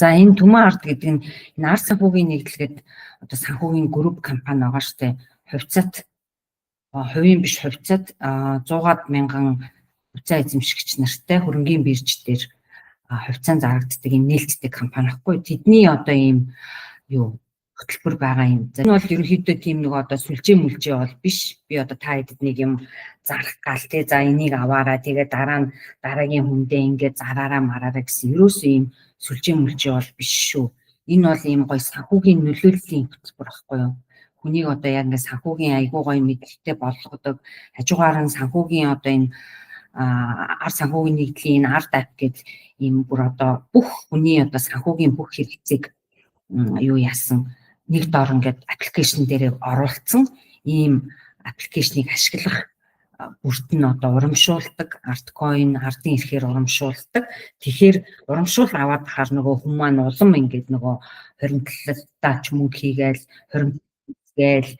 За энэ Түмэн ард гэдэг нь энэ ард санхүүгийн нэгдэлгээд одоо санхүүгийн групп компани байгаа штэ. Хувьцаат хувийн биш хувьцаат 100-аад мянган хувьцаа эзэмшигч нартай хөрөнгийн бирж дээр хувьцаан зарагддаг энэ нээлттэй компани ахгүй. Тэдний одоо ийм хөтөлбөр байгаа юм. За энэ бол ерөнхийдөө тийм нэг одоо сүлжээ мүлжээ бол биш. Би одоо та хэдэд нэг юм зарах гал те за энийг аваараа тэгээ дараа нь дараагийн хүндээ ингээд зараараа мараараа гэсэн ерөөсөө ийм сүлжээ мүлжээ бол биш шүү. Энэ бол ийм гоё санхүүгийн нөлөөллийн хөтөлбөр байхгүй юу? Хүнийг одоо яг ингээд санхүүгийн айгуу гоё мэдлэгтэй болгодог, хажуугаар нь санхүүгийн одоо энэ ард санхүүгийн нэгдлийн энэ ард ап гэдэг ийм бүр одоо бүх хүний одоо санхүүгийн бүх хэрэгцээг яасан нэг доор ингээд аппликейшн дээр оруулсан ийм аппликейшнийг ашиглах бүрт нь одоо урамшуулдаг, арткойн ардын эрхээр урамшуулдаг. Тэгэхээр урамшуул аваад хахаар нөгөө хүмүүс маань улам ингээд нөгөө хоригдлолтаа ч мөнгө хийгээл, хоригдгээл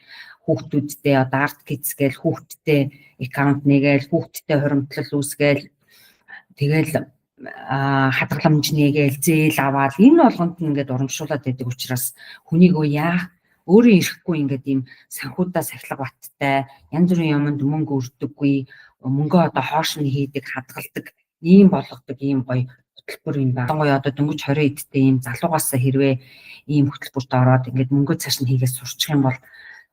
хүүхдүүдтэй одоо арт гизгээл хүүхдтэй аккаунт нэгээл, хүүхдтэй хоримтлал үүсгээл тэгэл хадгаламж нэгээл зээл аваад энэ болгонд нь ингээд урамшуулад байдаг учраас хүнийг өөрөө ирэхгүй ингээд ийм санхуудаа сахилга баттай янз бүрийн юмд мөнгө өрдөггүй мөнгөө одоо хоош нь хийдэг хадгалдаг ийм болгодог ийм гоё хөтөлбөр юм байна. Гоё одоо дөнгөж 20 эдтэй ийм залуугаас хэрвээ ийм хөтөлбөрт ороод ингээд мөнгөө цааш нь хийгээд сурчих юм бол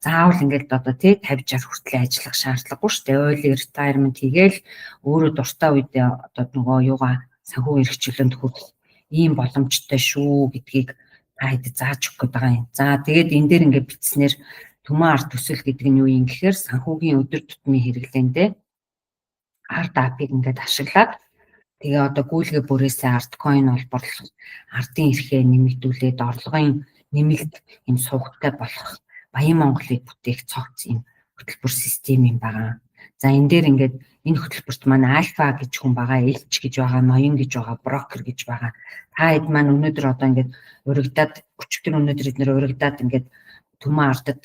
заавал ингээд одоо тий 50-60 хүртэл ажиллах шаардлагагүй шүү дээ. Early retirement хийгээл өөрөө дуртай үедээ одоо нөгөө юугаа санхүү эрхчлөлөнд хүрэх ийм боломжтой шүү гэдгийг хайд зааж өгөх гээд байгаа юм. За тэгээд энэ дээр ингээд бичснээр Түмэн ард төсөл гэдэг нь юу юм гэхээр санхүүгийн өдөр тутмын хэрэглээндээ ард апыг ингээд ашиглаад тэгээ одоо гүйлгээ бүрээсээ арткойн олборлох ардын эрхээ нэмэгдүүлээд орлогын нэмэлт юм суугтай болох Баян Монголыг бүтээх цогц юм хөтөлбөр систем юм байгаа. За энэ дээр ингээд энэ хөтөлбөрт маань альфа гэж хүн байгаа, элч гэж байгаа, ноён гэж байгаа, брокер гэж байгаа. Та хэд маань өнөөдөр одоо ингээд урагдаад өчигдөр өнөөдөр эднэр урагдаад ингээд Түмэн ардад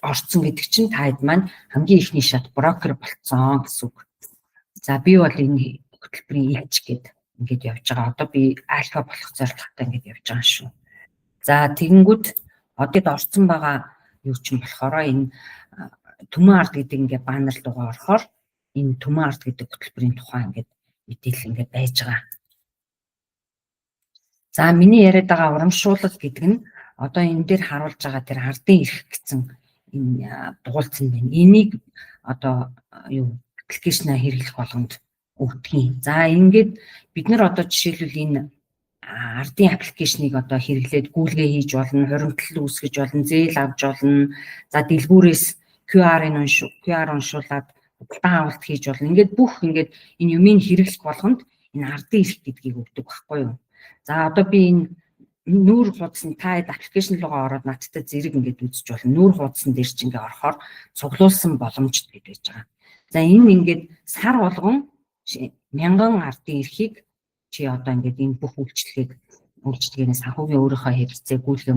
орцсон гэдэг чинь та хэд маань хамгийн ихний шат брокер болцсон гэсэн үг. За би бол энэ хөтөлбөрийн элч гэд ингээд явж байгаа. Одоо би альфа болох зорилготой ингээд явж байгаа шүү. За тэгэнгүүт одод орцсон байгаа юу ч юм болохоор энэ Түмэн ард гэдэг ингээд баннер руугаа орохоор энэ Түмэн ард гэдэг хөтөлбөрийн тухай ингээд мэдээлэл ингээд байж байгаа. За миний яриад байгаа урамшуулал гэдэг нь одоо энэ дээр харуулж байгаа тэр ардын эрх гэсэн энэ дугуйлцсан байна. Энийг одоо юу аппликейшнаа хэрэглэх болгонд өгдөг. За ингээд бид нар одоо жишээлбэл энэ ардын аппликейшнийг одоо хэрэглээд гүйлгээ хийж болно, хоримтлал үүсгэж болно, зээл авч болно. За дэлгүүрээс QR уншуулад худалдан авалт хийж болно. Ингээд бүх ингээд энэ юмыг хэрэглэх болгонд энэ ардын эрх гэдгийг өгдөг байхгүй юу? За одоо би энэ нүүр хуудсан та аппликейшн руугаа ороод надтай зэрэг ингээд үзэж болно. Нүүр хуудсан дээр чи ингээд орохоор цуглуулсан боломжтой гэж байж байгаа. За энэ ингээд сар болгон мянган ардын эрхийг чи одоо ингээд энэ бүх үйлчлэгийн санхүүгийн өөрийнхөө хэрэгцээ гүйлгээ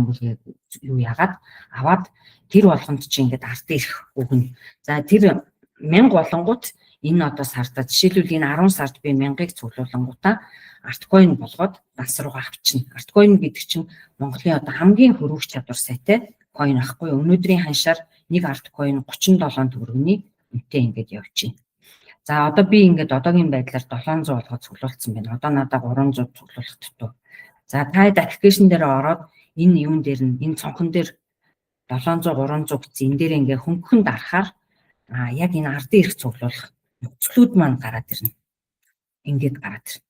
юу яагаад аваад тэр болгонд чи ингээд ардын эрх өгнө. За тэр 1000 болонгууд энэ одоо сартаа жишээлбэл энэ 10 сард би 1000-ыг цуглуулангуудаа арткойн болгоод данс руугаа авчна. Арткойн гэдэг чинь Монголын одоо хамгийн хөрвөх чадвар сайтай койн ахгүй. Өнөөдрийн ханшаар нэг арткойн 37 төгрөгийн үнэтэй ингээд явчихна. За одоо би ингээд одоогийн байдлаар 700 болгоод цуглуулсан байна. Одоо надад 300 цуглуулах дутуу. За та аппликейшн дээр ороод энэ юун дээр нь энэ цонхон дээр 700 300 гэсэн энэ дээр ингээд хөнгөн дарахаар яг энэ ардын эрх цуглуулах нөхцлүүд маань гараад ирнэ. Ингээд гараад ирнэ.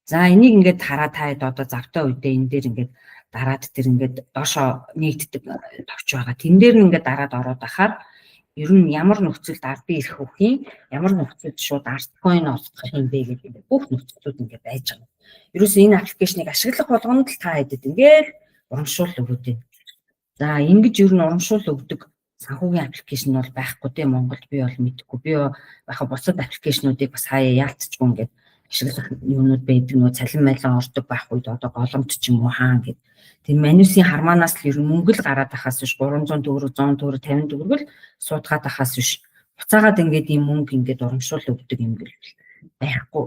За энийг ингээд хараад таад одоо завтай үедээ энэ дээр ингээд дараад тэр ингээд доошоо нэгддэг товч байгаа. Тэн дээр нь ингээд дараад ороод ахаар ер нь ямар нөхцөлд ардын эрх өгөх, ямар нөхцөлд шууд арткойн олох юм бэ гэдэг бүх нөхцлүүд ингээд байж байгаа. Ерөөс энэ аппликейшнийг ашиглах болгонд л та хэдэд ингээд урамшуул өгöd байна. За ингэж ер нь урамшуул өгдөг санхүүгийн аппликейшн бол байхгүй тийм Монголд би бол мэдэхгүй. Би яг бусад аппликейшнуудыг бас хаяа яалтчгүй ингээд ашиглах юмнууд байдаг нөө цалин майлан ордог байх үед одоо голомт ч юм уу хаан гэд. Тэр манусын хармаанаас л ер нь мөнгө л гараад ахаас биш 300 төгрөг 100 төгрөг 50 төгрөг л суудгаад ахаас биш. Буцаагаад ингээд ийм мөнгө ингээд урамшуул өгдөг юм гээл байхгүй.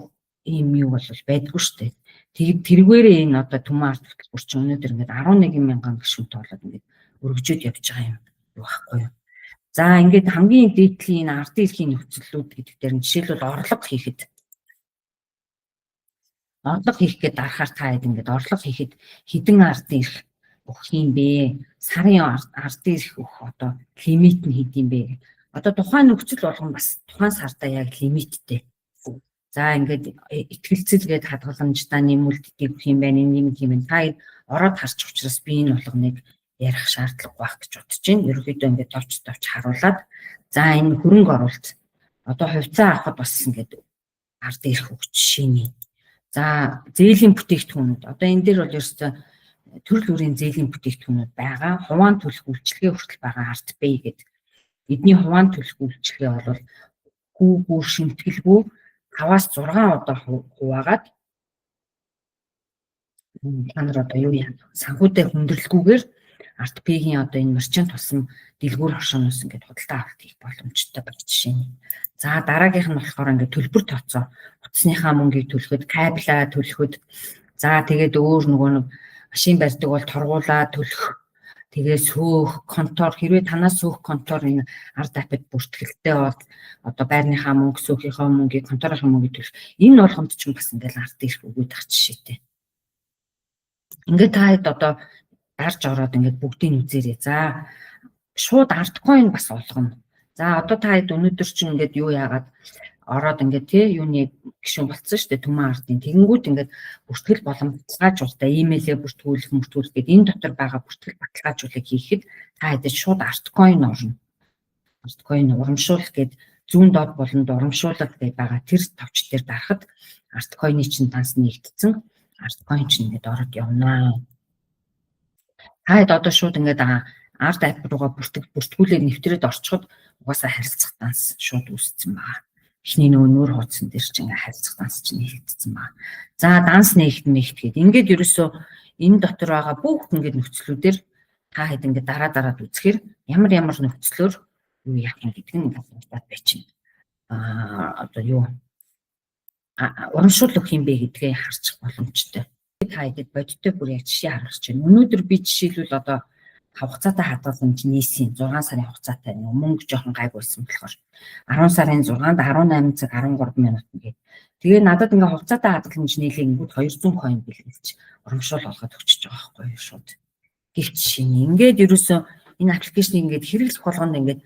Ийм юу бол байдгүй шүү дээ. тэргээрээ энэ одоо Түмэн арт хөтөлбөр чинь өнөөдөр ингээд 11,000 гишүүнтэй болоод ингээд өргөжөөд явж байгаа юм байхгүй юу. За ингээд хамгийн дээдлийн энэ ардын эрхийн нөхцөлүүд гэдэг дээр нь жишээлбэл орлого хийхэд дарахаар та хэд ингээд орлого хийхэд хэдэн ардын эрх өгөх юм бэ? Сарын ардын эрх өгөх одоо лимит нь хэд юм бэ? Одоо тухайн нөхцөл болгон бас тухайн сартаа яг лимиттэй. За ингээд ихтгэлцэлгээд хадгаламжтай нэмүүлэлт өгөх юм байна, нэмэх юм байна. Та ороод харч учраас би энэ болгоныг ярих шаардлага байх гэж бодож байна. Ерөнхийдөө ингээд товч харуулад за энэ хөрөнгө оруулалт одоо хувьцаа авахд бас ингээд ардын эрх өгч шиний. За зээлийн бүтээгдэхүүнүүд одоо энэ дээр бол ерөөсөө төрөл бүрийн зээлийн бүтээгдэхүүнүүд байгаа. Хуваан төлөх үйлчилгээ хүртэл байгаа арт бэй гэдэг. Эдний хуваан төлөх үйлчилгээ бол хүүгүү шимтгэлгүй 5-аас 6 удаа хуваагаад та нар одоо юу яа санхүүтэй хүндрэлгүйгээр арт бэгийн одоо энэ мерчант тусам дэлгүүр хоршооноос ингээд худалдаа авалт хийх боломжтой байх жишээ нь. За дараагийнх нь болохоор ингээд төлбөр тооцоо утасныхаа мөнгийг төлөхөд, кабелаа төлөхөд, за тэгээд өөр нөгөө нэг машин барьдаг бол торгуулаа төлөх, тэгээ сөөх контор хэрвээ танаас сөөх контор энэ арт апд бүртгэлтэй бол одоо байрныхаа мөнгө, сөөхийнхаа мөнгийг, конторынхаа мөнгийг төлөх. Энэ болгонд ч бас ингээд арт эрх өгөөд ах жишээтэй. Ингээд та хэд одоо дарж ороод ингээд бүгдийг үзээрэй. За шууд арткойн бас олгоно. За одоо та хэд өнөөдөр чинь ингээд юу яагаад ороод ингээд юуны гишүүн болцсон шүү дээ Түмэн артын. Тэгэнгүүт ингээд бүртгэл боломжтой имэйлээ бүртгүүлэх гэдэг энэ дотор байгаа бүртгэл баталгаажуулыг хийхэд та хэд шууд арткойн орно. Арткойн урамшуулах гэдэг зүүн доод болонд урамшуулга гэдэг байгаа тэр товч дээр дарахад арткойны чинь данс нэгдсэн. Арткойн чинь ингээд ороод явнаа. Та хэд одоо шууд ингээд арт апп руугаа бүртгүүлээд нэвтрээд орчиход угаасаа харилцах данс шууд үүссэн байна. Эхний нүүр хуудсан дээр чинь харилцах данс чинь нэгдсэн байна. За данс нэгтгэхэд ингээд ерөөсөө энэ дотор байгаа бүх ингээд нөхцлүүдээр та хэд ингээд дараад үзэхээр ямар нөхцлөөр юу яах юм гэдэг нь бодоод байчин. Одоо юу урамшуул өгөх юм бэ гэдгээ харчих боломжтой. Та хэд бодиттой бүр яг жишээ харгаж байна. Өнөөдөр би жишээлбэл одоо хугацаатай хадгаламж нийсийн 6 сарын хугацаатай мөнгө жоохон гайг байсан болохоор 10 сарын 6-нд 18 цаг 13 минут ингээд. Тэгээ надад ингээ хугацаатай хадгаламж нийлэнгүүд 200 coin бэлгэлж урамшуул олгоод өгчөж байгаа байхгүй юу шууд. Гэвч шинэ ингээд ерөөсөө энэ аппликейшнийг ингээд хэрэглэх болгонд ингээд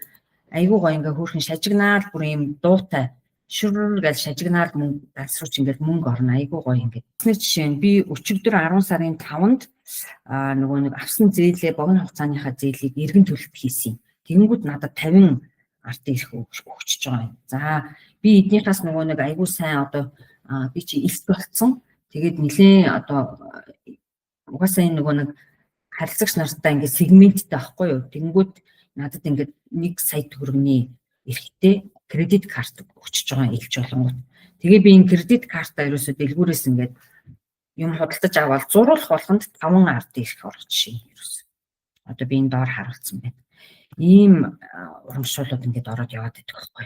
айгүй гоё ингээ хөөрхөн шажигнаал бүр юм дуутай шүрэр гэж шажигнаал мөнгө дасруулж ингээд мөнгө орно айгүй гоё ингээд. Тэсний жишээ нь би өчигдөр 10 сарын 5-нд нөгөө нэг авсан зээлээ богино хугацааныхаа зээлийг эргэн төлөлт хийсэн. Тэгэнгүүт надад 50 артын эрх өгчөж байгаа юм. За би эднийхээс нөгөө нэг айгүй сайн одоо би чи илт болцсон. Тэгээд нилээн одоо угаасаа энэ нөгөө нэг харилцагч нартай ингээд сегменттэй байхгүй юу. Тэгэнгүүт надад ингээд 1 сая төгрөгийн эрхтэй кредит карт өгчөж байгаа илж болонгууд. Тэгээ би энэ кредит картаа ерөөсөө дэлгүүрээс ингээд юм худалдаж аваад зурулах болгонд 5 ардын эрх орж шин ерөөсөө. Одоо би энэ доор харуулсан байна. Ийм урамшуулууд ингээд ороод яваад идэх байхгүй.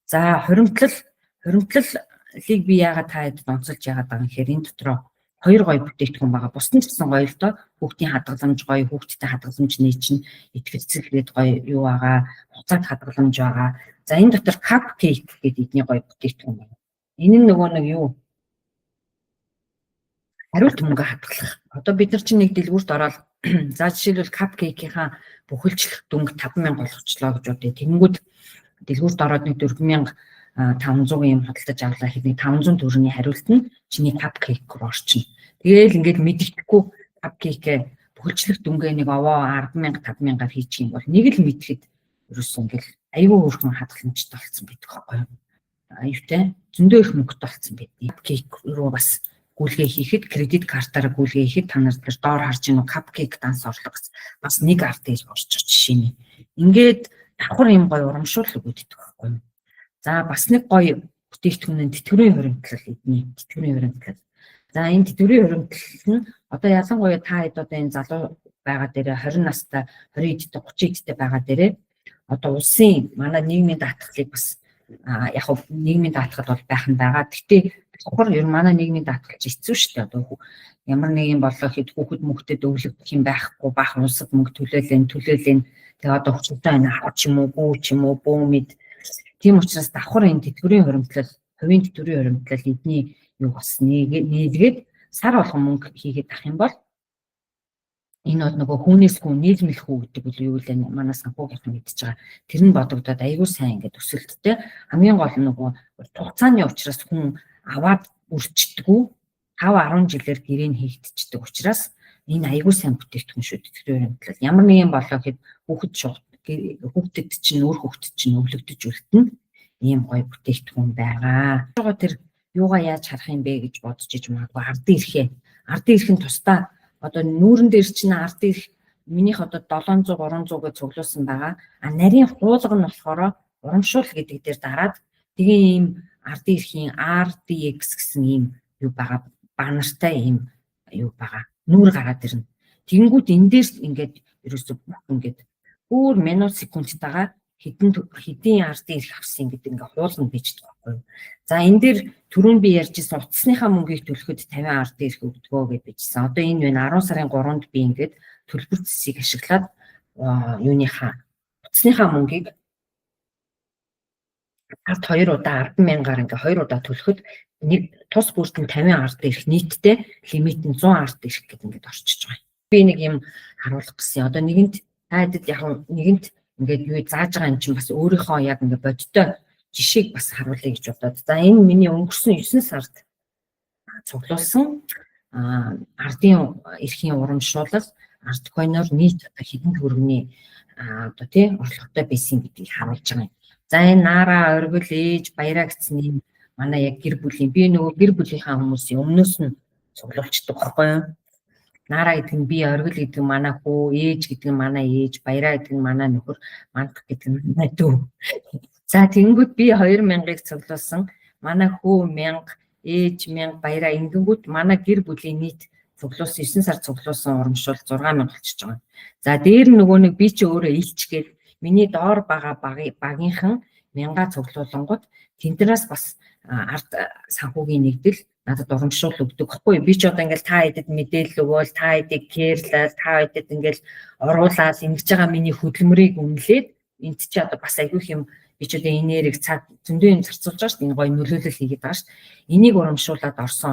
За хуримтлалыг би яагаад та хэд онцолж яагаад байгаа юм гэхээр энэ дотроо 2 гоё бүтээгдэхүүн байгаа. Бусдын ч гэсэн гоё л доо. Хүүхдийн хадгаламж гоё, хүүхдтэй хадгаламж нээчин, итгэцэлгээд гоё юу байгаа, хуцаад хадгаламж байгаа. За энэ дотор cupcake гэдэг эдний гоё бүтээгдэхүүн байна. Энэ нь нөгөө нэг юу? Хариулт мөнгө хадгалах. Одоо бид нар чинь нэг дэлгүүрт ороод за жишээлбэл cupcake-ийн бүхэлжлэх дүнг 5,000 болгочлоо гэж бодъё. Тэнгүүд дэлгүүрт ороод нэг 4,500 юм худалдаж авлаа хэдий 500 төгрөгийн хариулт нь чиний cupcake руу орчихно. Тэгээл ингээд мэддэхгүй cupcake бүхэлжлэх дүнгээ нэг овоо 10,000 5,000-аар хийчих юм бол нэг л мэдхэд ерөөсөө ингээд аюул хөөрхөн хадгаламжтай болсон байдаг байхгүй юу? Аюутай зөндөө их мөнгөтэй болсон байдаг. Cupcake руу бас гүйлгээ хийхэд кредит картаараа гүйлгээ хийхэд та нар тэр доор харж байгаа cupcake данс орлого бас нэг арт ээж орчих жишээ нь. Ингээд давхар юм гоё урамшуул өгöd идэх байхгүй юу? За бас нэг гоё бүтээгдэхүүн нь тэтгэврийн хуримтлал эдний тэтгэврийн хуримтлал. За энэ тэтгэврийн хуримтлал нь одоо ялангуяа та хэд одоо энэ залуу байгаа дээрээ 20 настай 20 эдтэй 30 эдтэй байгаа дээрээ одоо улсын манай нийгмийн даатгалыг бас яг нь нийгмийн даатгал бол байх нь байгаа. Гэтэ давхар ер нь манай нийгмийн даатгалж хэцүү шүү дээ. Одоо ямар нэг юм болоо хэд хүүхэд мөхөдөд өглөгдөх юм байхгүй, бах улсад мөнгө төлөөлэн. Тэгээ одоо хүчтэй байна авах ч юм уу, бүү мэд. Тийм учраас давхар энэ тэтгэврийн хуримтлал, хувийн тэтгэврийн хуримтлал эдний юу бас нийлгээд сар болгон мөнгө хийгээд ах юм бол энэ нөгөө хүнээс хүн нийлмэлэх үү гэдэг үл юу вэ? Манай санхүүгийнхан мэдчихэж байгаа. Тэр нь бодогдоод аягүй сайн ингээд өсөлттэй. Хамгийн гол нь нөгөө хугацааны учраас хүн аваад үрчдэггүй 5-10 жилээр гэрээн хийгдчихдэг учраас энэ аягүй сайн бүтээгдэхүүн шүү тэтгэврийн хуримтлал. Ямар нэг юм болоо гэхэд хүүхдэд чинь өглөгдөж үлдэнэ. Ийм гоё бүтээгдэхүүн байгаа. Тэр юугаа яаж харах юм бэ гэж бодож иж магадгүй ардын эрхэн тусдаа одоо нүүрэн дээр чинь ардын эрх минийх одоо 700-300 гэж цуглуулсан байгаа. Нарийн хуулга нь болохоор урамшуул гэдэг дээр дараад тэгээ ийм ардын эрхийн RDX гэсэн ийм юу байгаа банертай ийм юу байгаа. Нүүр гараад ирнэ. Тэгэнгүүт энэ дээр ингээд ерөөсөө бүх ингээд бүр минут секундтайгаар хэдийн ардын эрх авсан гэдэг ингээ хуулна бичдэг байхгүй юу. За энэ дээр түрүүн би ярьжсэн утасныхаа мөнгийг төлөхөд 50 ардын эрх өгдөгөө гэж бичсэн. Одоо энэ байна 10 сарын 3-нд би ингээд төлбөр цэсийг ашиглаад юуныхаа утасныхаа мөнгийг 2 удаа 10,000-аар ингээ 2 удаа төлөхөд нэг тус бүрт нь 50 ардын эрх нийтдээ лимит нь 100 ардын эрх гэдэг ингээд орчиж байгаа. Би нэг юм харуулах гэсэн. Одоо нэгэнт таадэд яг нэгэнт ингээд юу зааж байгаа юм чинь бас өөрийнхөө яг ингээд бодтой жишээг бас харуулъя гэж бодоод. За энэ миний өнгөрсөн 9 сард цуглуулсан ардын эрхийн урамшуулал ард койноор нийт хэдэн төгрөгийн одоо тий орлоготой байсан гэдгийг харуулж байгаа юм. За энэ Нара оргил ээж баяраа гэсэн юм манай яг гэр бүлийн би нөгөө гэр бүлийнхаа хүмүүсийн өмнөөс нь цуглуулчихдаг байхгүй юу? Нара гэдэг нь би оргил гэдэг нь манай хүү, ээж гэдэг нь манай ээж, баяраа гэдэг нь манай нөхөр, мандах гэдэг нь манай дүү. За тэгэнгүүт би 2000-ыг цуглуулсан. Манай хүү 1000, ээж 1000, баяраа ингэнгүүт манай гэр бүлийн нийт цуглуулсан 9 сар цуглуулсан урамшуул 6000 болчихж байгаа. За дээр нь нөгөө нэг би чи өөрөө илчгээд миний доор байгаа багийнхан 1000-а цуглуулангууд тэндрээс бас ард санхүүгийн нэгдэл надад урамшуул өгдөг байхгүй. Би ч одоо ингээл та хэдэд мэдээлэл өгөөл, та хэдийг кэрлэл, та хэдэд ингээл оруулаад ингэж байгаа миний хөдөлмөрийг үнэлээд энд чи одоо бас айгүйх юм би ч одоо энерги цаг зөндөө юм зарцуулж байгаа шүү дээ. Энэ гоё нөлөөлөл хийгээд байгаа шүү дээ. Энийг урамшуулад орсон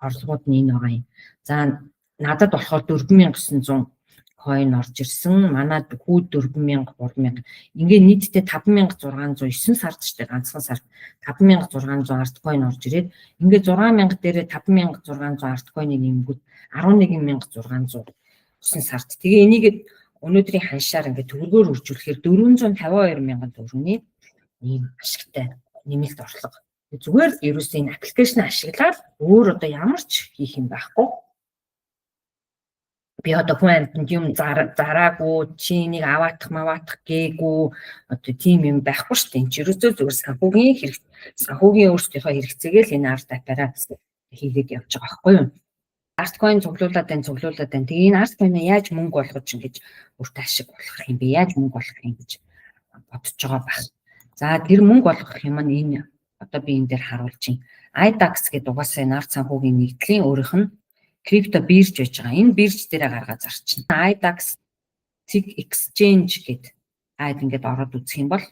орлогууд нь энэ байгаа юм. За надад болохоор 4900 coin орж ирсэн. Манад хүү 4000, 3000. Ингээ нийтдээ 5600 9 сард ч дээ ганцхан сард 5600 арт coin орж ирээд ингээ 6000 дээрээ 5600 арт coin-ыг нэмгүүд 11600 9 сард. Тэгээ энийг өнөөдрийн ханшаар ингээ төгрөгөөр үржүүлэхээр 452,000 төгрөгийн ийм ашигтай нэмэлт орлого. Зүгээр л ерөөсөө энэ аппликейшн ашиглаад өөр одоо ямар ч хийх юм байхгүй. Би одоо хүн амьтанд юм зараагүй, чи нэг аваатах гээгүй одоо тийм юм байхгүй шүү дээ. Энд ерөөсөө зүгээр санхүүгийн өөрсдийнхөө хэрэгцээгээ л энэ арт аппараа хийгээд явж байгаа байхгүй юу. Арт coin цуглуулад байна. Тэгээ энэ арт coin-а яаж мөнгө болгож ингэж өөртөө ашиг болох юм бэ? Яаж мөнгө болгох юм гэж бодож байгаа байх. За тэр мөнгө болгох юм нь энэ одоо би энэ дээр харуулж байна. IDAX гэдэг угаасаа энэ арт санхүүгийн нэгдлийн өөрийнх нь крипто бирж байж байгаа. Энэ бирж дээрээ гаргаад зарчна. IDAX Sig Exchange гэдэг ингээд ороод үзэх юм бол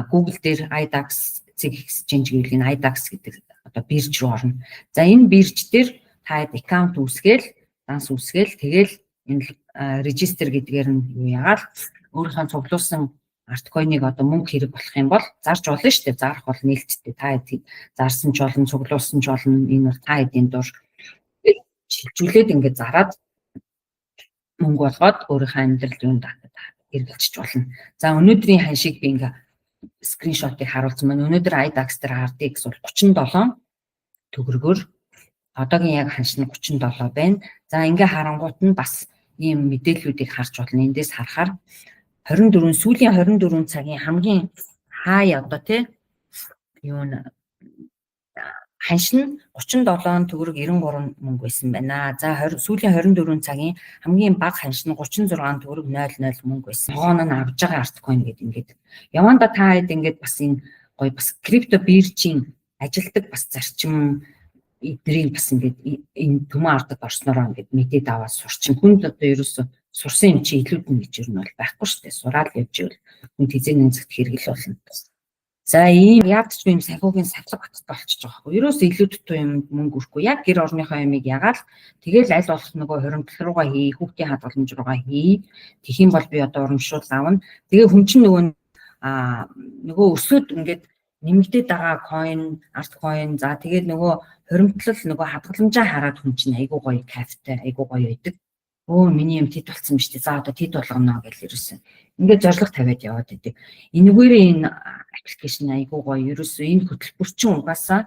Google дээр IDAX Sig Exchange гэвэл энэ IDAX гэдэг одоо бирж руу орно. За энэ бирж дээр та аккаунт үүсгээл, данс үүсгээл, тэгэл энэ регистр гэдгээр нь юу яагаад өөрийнхөө цуглуулсан арт coin-ыг одоо мөнгө хэрэг болох юм бол зарж болно шүү дээ. Зарах бол нээлттэй. Та зарсан ч болно, цуглуулсан ч болно. Энэ бол та эдийн дур шилжүүлээд ингээд зараад мөнгө болгоод өөрийнхөө амьдралд юунд хэрэгжилж болно. За өнөөдрийн ханшийг би ингээ скриншотыг харуулсан байна. Өнөөдөр IDAX дээр RDX бол 37 төгрөгөөр одоогийн яг ханш нь 37 байна. За ингээ харангуут нь бас ийм мэдээллүүдийг харж болно. Эндээс харахаар сүүлийн 24 цагийн хамгийн хай одоо тий юу н ханш нь 37 төгрөг 93 мөнгө байсан байна. За сүүлийн 24 цагийн хамгийн бага ханш нь 36 төгрөг 00 мөнгө байсан. Тогоон нь авж байгаа арт coin гэдэг ингээд. Яванда та хэд ингээд бас энэ гоё бас крипто биржийн ажилдаг бас зарчим эднийг бас ингээд энэ төмөн ардад орснороо ингээд мэдээд аваад сурчин хүнд одоо ерөөсө сурсан юм чи илүүд нь гэж юу нь бол байхгүй шүү дээ. Сураад явж ивэл хүн тэзэн нэмзэгт хэрэгэл болно. За ийм яадч юм санхүүгийн сатлаг баттай болчихж байгаа байхгүй. Ерөөсө илүү дутуу юм мөнгө өрөхгүй. Яг гэр орныхоо ямиг ягаал тэгэл аль болох нөгөө хоримтлал руугаа хий, хүүхдийн хадгаламж руугаа хий. Тэгэх юм бол би одоо урамшуул авна. Тэгээ хүн чинь нөгөө өсөд ингээд нэмэгдээд байгаа coin, арт coin за тэгээд нөгөө хоримтлал нөгөө хадгаламжаа хараад хүн чинь айгуу гоё кайфтай, айгуу гоё байдаг. Өө миний юм тит болсон биз дээ. За одоо тит болгоно гэж ирсэн. Ингээд зориг тавиад яваад идэг. Энэгээрээ энэ аппликейшн айгуу гоё. Ерөөсөө энэ хөтөлбөр чинь угаасаа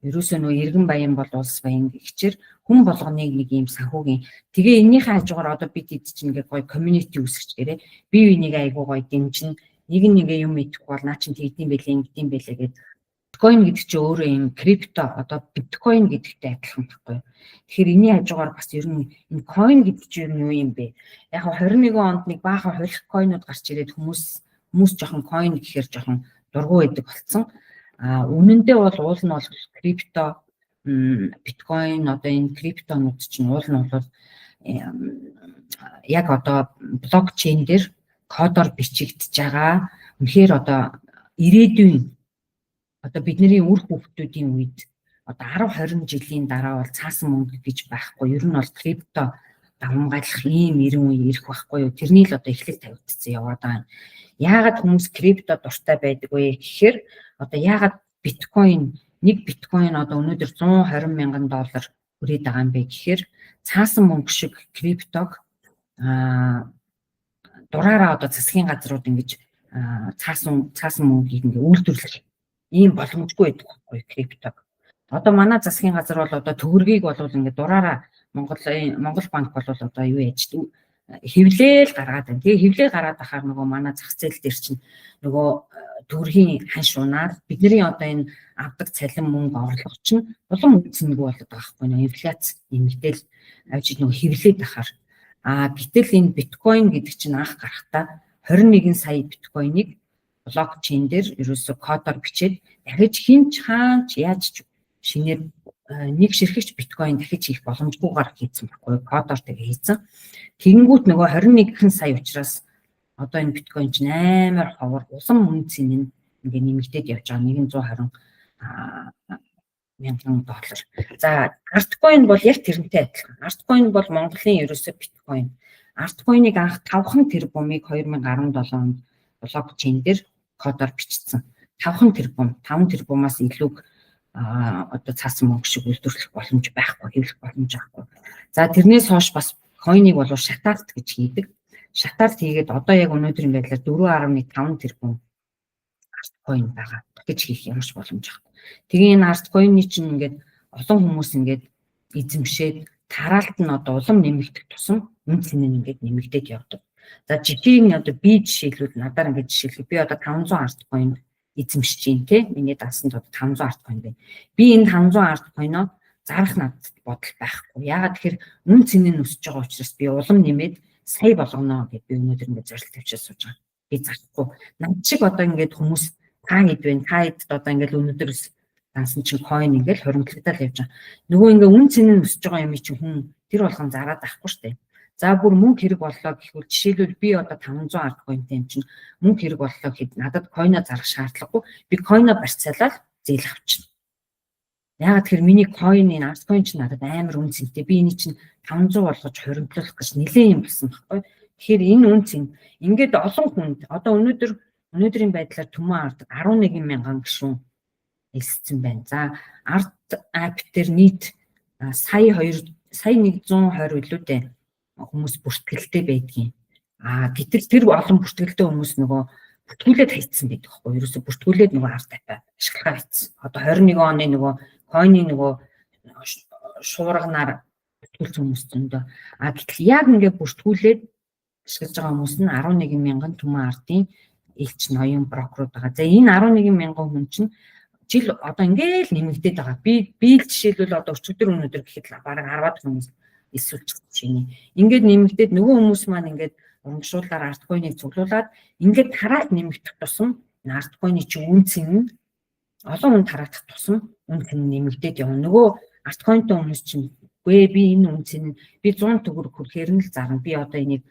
ерөөсөө нөгөө иргэн баян бол улс баян гихчээр хүн болгоныг нэг юм санхүүгийн тэгээ энэнийхээ хажуугаар одоо бид эд чинь ингээд гоё community үүсгэж гэрээ. Бие биенийг айгуу гоё дэмжин нэг юм мэдэхгүй бол наа чинь тэгдэм байлээ ингэдэм байлээ гэдэг. Биткойн гэдэг чинь өөрөө юм крипто одоо биткойн гэдэгтэй адилхан байхгүй. Тэгэхээр энэний хажуугаар бас ер нь энэ coin гэдэг чинь юу юм бэ? Яг 21 онд нэг баахан хулих coinууд гарч ирээд хүмүүс жоохон coin гэхээр жоохон дургу байдаг болсон. Үнэндээ бол уул нь бол крипто биткойн одоо энэ криптонууд чинь уул нь бол яг одоо блокчейн дээр кодоор бичигдэж байгаа. Үнэхээр одоо ирээдүйн одоо бидний үр хөвгтүүдийн үед одоо 10-20 жилийн дараа бол цаасан мөнгө гэж байхгүй. Ер нь бол крипто давмгайлах ийм ирэн үе ирэх байхгүй юу. Тэрний л одоо эхлэл тавигдсан яваад байгаа. Яагаад хүмүүс крипто дуртай байдаг вэ гэхээр одоо яагаад нэг биткойн одоо өнөөдөр $120,000 хүрээд байгаа юм бэ гэхээр цаасан мөнгө шиг криптог дураараа одоо засгийн газрууд ингэж цаасан мөнгийг ингээ үйлдвэрлэх ийм боломжгүй байдаг байхгүй криптог. Одоо манай засгийн газар бол одоо төгрөгийг бол ингээ дураараа Монгол банк бол одоо юу яаж хэвлээл гаргаад байна. Тэгээ хэвлээл гараад ахаар нөгөө манай зах зээл дээр чинь нөгөө төгрөгийн ханш унаад бидний одоо энэ авдаг цалин мөнгө орлого чинь улам үнцэнгүй болоод байгаа байхгүй нөө инфляц нэмэгдээл авч нөгөө хэвлээд ахаар гэтэл энэ биткойн гэдэг чинь анх гарахтаа 21 сая биткойныг блокчейн дээр ерөөсө кодоор бичээд дахиж хинч хаач яаж шинээр нэг ширхэгч биткойн дахиж хийх боломжгүйгээр хийсэн байхгүй кодоор тэгээ хийсэн. Тэгэнгүүт нөгөө 21 сая учраас одоо энэ биткойн чинь амар ховор улам үнцэн нь ингээ нэмэгдээд явж байгаа $110,000. За арткойн бол яг тэрнтэй адилхан. Арткойн бол Монголын ерөөсө биткойн. Арткойныг анх 5 тэрбумыг 2017 онд блокчейн дээр кодоор бичсэн. 5 тэрбумаас илүү одоо цаасан мөнгө шиг үйлдвэрлэх боломж байхгүй, хэвлэх боломж байхгүй. За тэрнээс хойш бас койныг бол шатаарт гэж хийдэг. Шатаарт хийгээд одоо яг өнөөдрийн байдлаар 4.5 тэрбум арткойн байгаа гэж хийх ямарч боломж байхгүй. Тэгээ энэ арткойны чинь ингээд олон хүмүүс ингээд эзэмшээд тараалт нь одоо улам нэмэгдэх тусам үнц нь ингээд нэмэгдээд явдаг. За жишээ нь одоо би жишээлбэл надаар ингээд жишээлбэл би одоо 500 арткойн эзэмшиж чинь тий миний даасанд одоо 500 арткойн байна. Би энэ 500 арткойноо зарах надад бодол байхгүй. Яагаад тэгэхээр үнц нь өсөж байгаа учраас би улам нэмээд сая болгоно гэж би өнөөдөр ингээд зорилт тавьчихсан сууж байгаа. Би зарахгүй. Над шиг одоо ингээд хүмүүс та хэд вэ? Та хэд одоо ингээд өнөөдөр даасан чинь coin ингээд хоримтлагдал явж байгаа. Нөгөө ингээд үнц нь өсөж байгаа юм чинь хүн тэр болгон зараад авахгүй шүү дээ. За бүр мөнгө хэрэг боллоо гэхвэл жишээлбэл би одоо 500 арткойнтэй юм чинь мөнгө хэрэг боллоо гэхэд надад койно зарах шаардлагагүй. Би койно барьцаалал зээл авчихна. Яагаад тэгэхээр миний койны арткойн чинь надад амар үнцэнтэй. Би энийг чинь 500 болгож хоримтлуулах гэж нэлээд юм болсон байхгүй. Тэгэхээр энэ үнцэн ингээд олон хүнд одоо өнөөдрийн байдлаар Төмөн ард 11,000 гишүүн элссэн байна. За арт ап дээр нийт сая 120 илүүтэй хүмүүс бүртгэлтэй байдгийн. Гэтэл тэр олон бүртгэлтэй хүмүүс нөгөө бүртгүүлээд хайцсан байдаг байхгүй. Ерөөсө бүртгүүлээд нөгөө арт апаа ашиглахаар хийсэн. Одоо 21 оны нөгөө койны нөгөө шуурганаар бүртгүүлсэн хүмүүс зөндөө. Гэтэл яг ингээд бүртгүүлээд ашиглаж байгаа хүмүүс нь 11,000 Төмөн ардын элч ноён брокерууд байгаа. За энэ 11,000 хүн чинь жил одоо ингээл нэмэгдээд байгаа. Би жишээлбэл одоо өчигдөр өнөөдөр гэхэд бараг 10-аад хүмүүс эсвэлчих чинь. Ингээд нэмэгдээд нөгөө хүмүүс маань ингээд урамшуулаар арткойныг цуглуулад ингээд тараалт нэмэгдэх тусам арткойны чинь үнц нь олон хүн тараадах тусам үнэ нь нэмэгдээд явна. Нөгөө альткойнтой хүмүүс чинь үгүй би энэ үнцэн би 100 төгрөг хүрэхээр нь л зарна. Би одоо энийг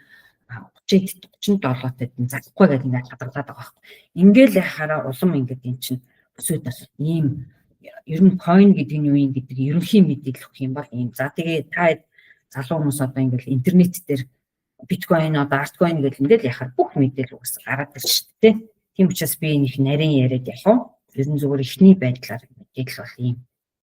37-д зарахгүй гэдэг ингээд хадгалаад байгаа байхгүй. Ингээл яхаараа улам ингээд эн чинь өсөд бас ийм ер нь coin гэдэг нь юу юм гэдэг ерөнхий мэдээлэл өгөх юм бол ийм. За тэгээ та залуу хүмүүс одоо ингээд интернет дээр биткойн одоо арткойн гэдэг ингээд яхаар бүх мэдээлэл угсаа гараад ирж шүү дээ. Тийм учраас би энэ их нарийн яриад явах. Ер нь зүгээр ихний байдлаар мэдээлэл бол ийм.